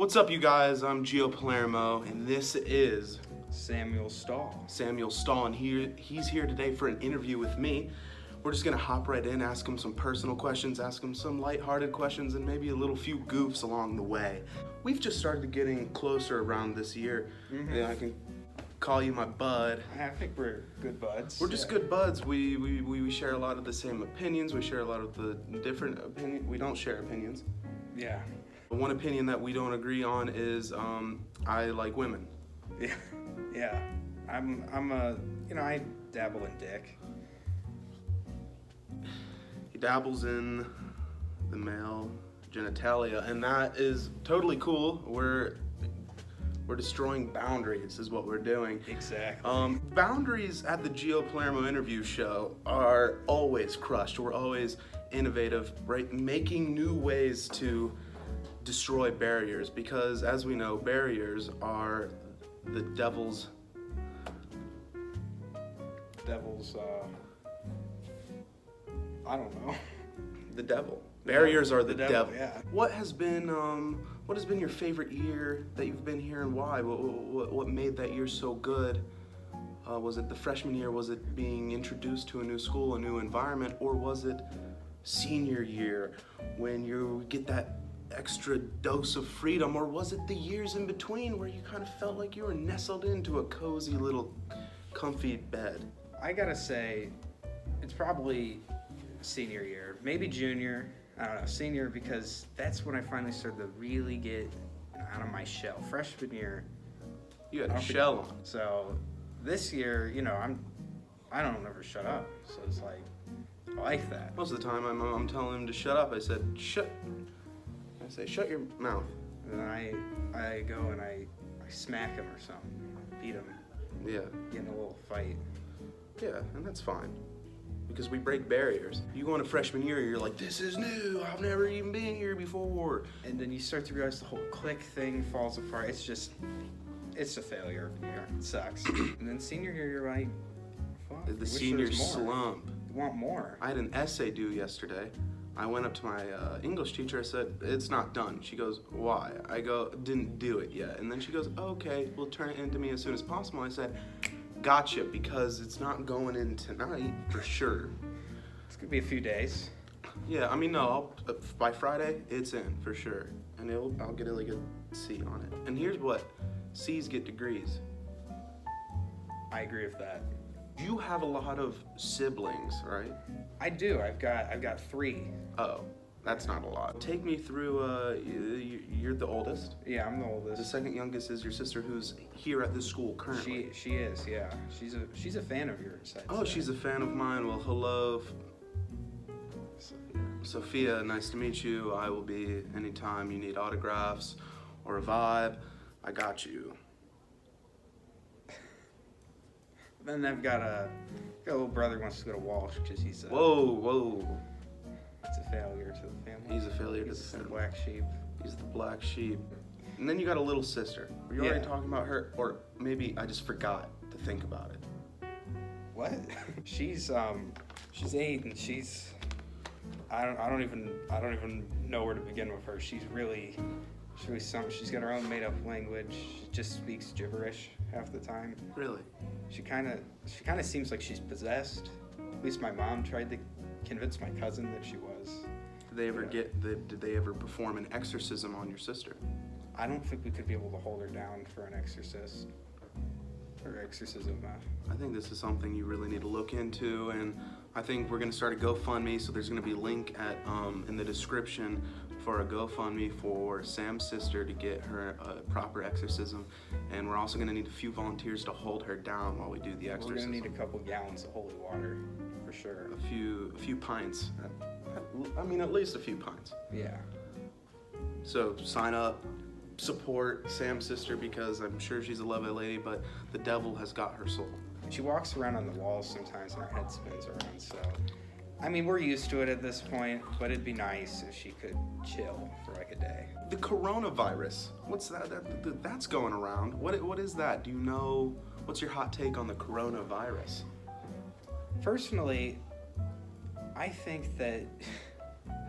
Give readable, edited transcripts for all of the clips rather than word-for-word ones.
What's up, you guys? I'm Gio Palermo, and this is Samuel Stahl. Samuel Stahl, and he's here today for an interview with me. We're just gonna hop right in, ask him some personal questions, ask him some lighthearted questions, and maybe a little few goofs along the way. We've just started getting closer around this year. And I can call you my bud. I think we're good buds. We're just good buds. We share a lot of the same opinions. We share a lot of the different opinions. We don't share opinions. Yeah. One opinion that we don't agree on is I like women. Yeah. I dabble in dick. He dabbles in the male genitalia, and that is totally cool. We're destroying boundaries is what we're doing. Exactly. Boundaries at the Gio Palermo Interview show are always crushed. We're always innovative, right? Making new ways to destroy barriers, because as we know, barriers are the devil's I don't know. The devil. Barriers are the devil. Yeah. What has been your favorite year that you've been here, and why? What made that year so good? Was it the freshman year? Was it being introduced to a new school, a new environment, or was it senior year when you get that extra dose of freedom, or was it the years in between where you kind of felt like you were nestled into a cozy little comfy bed? I gotta say, it's probably senior year, maybe junior. I don't know, senior, because that's when I finally started to really get out of my shell. Freshman year, You had a shell on. So this year, I don't ever shut up. So it's like, I like that. Most of the time, I'm telling him to shut up. I say, shut your mouth. And then I go and I smack him or something, beat him, Yeah, get in a little fight. yeah, and that's fine. Because we break barriers. You go into freshman year, you're like, this is new. I've never even been here before. And then you start to realize the whole clique thing falls apart. It's a failure of a year. It sucks. And then senior year, you're like, fuck. The senior slump. You want more. I had an essay due yesterday. I went up to my English teacher. I said, it's not done. She goes, why? I go, didn't do it yet. And then she goes, okay, we'll turn it into me as soon as possible. I said, gotcha, because it's not going in tonight for sure. It's gonna be a few days. Yeah, I mean, no, by Friday, it's in for sure. And I'll get like a C on it. And here's what, C's get degrees. I agree with that. You have a lot of siblings, right? I do. I've got 3. Oh, that's not a lot. Take me through, you're the oldest. Yeah, I'm the The oldest. second youngest is your sister, who's here at this school currently. She is, yeah. She's a fan of yours. Oh, she's a fan of mine. Well, hello, Sophia. Nice to meet you. I will be anytime you need autographs or a vibe. I got you. Then I've got a little brother who wants to go to Walsh because he's Whoa. it's a failure to the family. He's a failure to the He's the family. black sheep. He's the black sheep. And then you got a little sister. Were you already Yeah. talking about her? Or maybe I just forgot to think about it. What? She's 8 and she's I don't even know where to begin with her. She's really something. She's got her own made up language. She just speaks gibberish half the time. Really? She kind of seems like she's possessed. At least my mom tried to convince my cousin that she was. Did they ever perform an exorcism on your sister? I don't think we could be able to hold her down for an exorcism. I think this is something you really need to look into, and I think we're going to start a GoFundMe, so there's going to be a link in the description for a GoFundMe for Sam's sister to get her a proper exorcism, and we're also going to need a few volunteers to hold her down while we do the exorcism. We're going to need a couple gallons of holy water, for sure. A few pints. At least a few pints. Yeah. So sign up. Support Sam's sister, because I'm sure she's a lovely lady, but the devil has got her soul. She walks around on the walls sometimes and her head spins around, so we're used to it at this point, but it'd be nice if she could chill for like a day. The coronavirus, what's that? That's going around. What is that? Do you know? What's your hot take on the coronavirus? Personally, I think that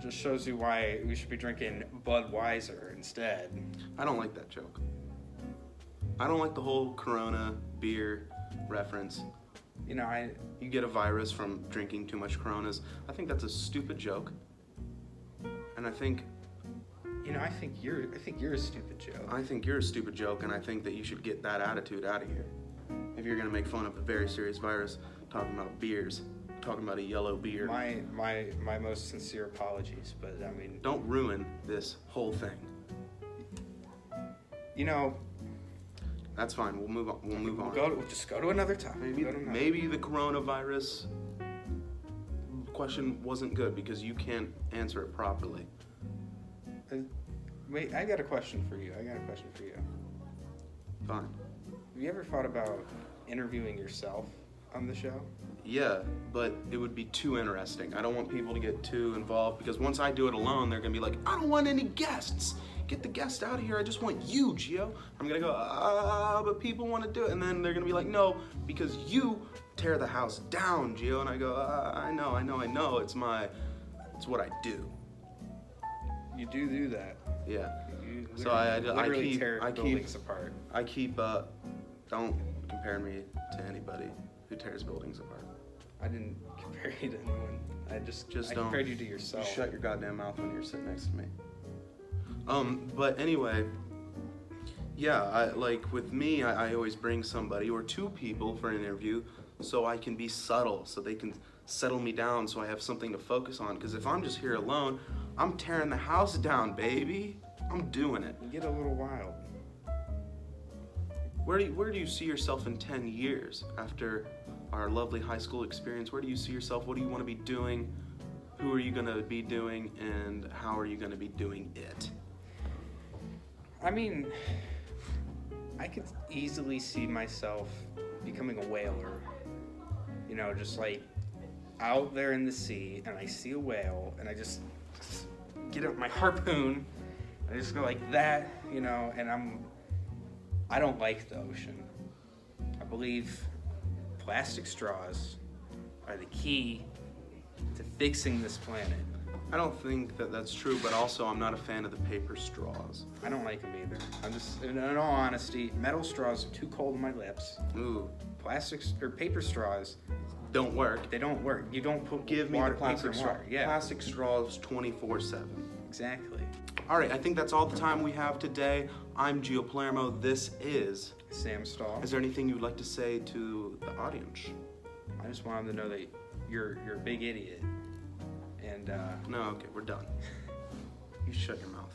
just shows you why we should be drinking Budweiser instead. I don't like that joke. I don't like the whole Corona beer reference. You know, You get a virus from drinking too much Coronas. I think that's a stupid joke. And I think you're a stupid joke. I think you're a stupid joke, and I think that you should get that attitude out of here. If you're gonna make fun of a very serious virus, talking about beers, talking about a yellow beer. My most sincere apologies, but I mean, Don't ruin this whole thing. you know, That's fine. We'll move on. we'll just go to another topic. Maybe the coronavirus question wasn't good because you can't answer it properly. Wait, I got a question for you. Fine. Have you ever thought about interviewing yourself on the show? Yeah, but it would be too interesting. I don't want people to get too involved because once I do it alone, they're gonna be like, I don't want any guests. Get the guest out of here. I just want you, Gio. I'm gonna go, but people want to do it. And then they're gonna be like, no, because you tear the house down, Gio. And I go, I know. It's what I do. You do that. Yeah. You So I literally tear keep buildings apart. Don't compare me to anybody who tears buildings apart. I didn't compare you to anyone. I Just don't. compared you to yourself. You shut your goddamn mouth when you're sitting next to me. But anyway, yeah, with me, I always bring somebody or two people for an interview so I can be subtle, so they can settle me down so I have something to focus on. Because if I'm just here alone, I'm tearing the house down, baby. I'm doing it. You get a little wild. Where do you see yourself in 10 years after our lovely high school experience? Where do you see yourself? What do you want to be doing? Who are you going to be doing? And how are you going to be doing it? I mean, I could easily see myself becoming a whaler. You know, just like out there in the sea, and I see a whale, and I just get up my harpoon, and I just go like that, you know, and I don't like the ocean. I believe plastic straws are the key to fixing this planet. I don't think that that's true, but also I'm not a fan of the paper straws. I don't like them either. I'm just, in all honesty, metal straws are too cold on my lips. Ooh. Plastics or paper straws, Don't work. they don't work. You don't put Give me water, the plastic paper, and straw. water. Yeah, Plastic straws 24/7. exactly. All right, I think that's all the time we have today. I'm Gio Palermo. This is. Sam Stahl. Is there anything you'd like to say to the audience? I just want them to know that you're a big idiot. And No, okay, we're done. You shut your mouth.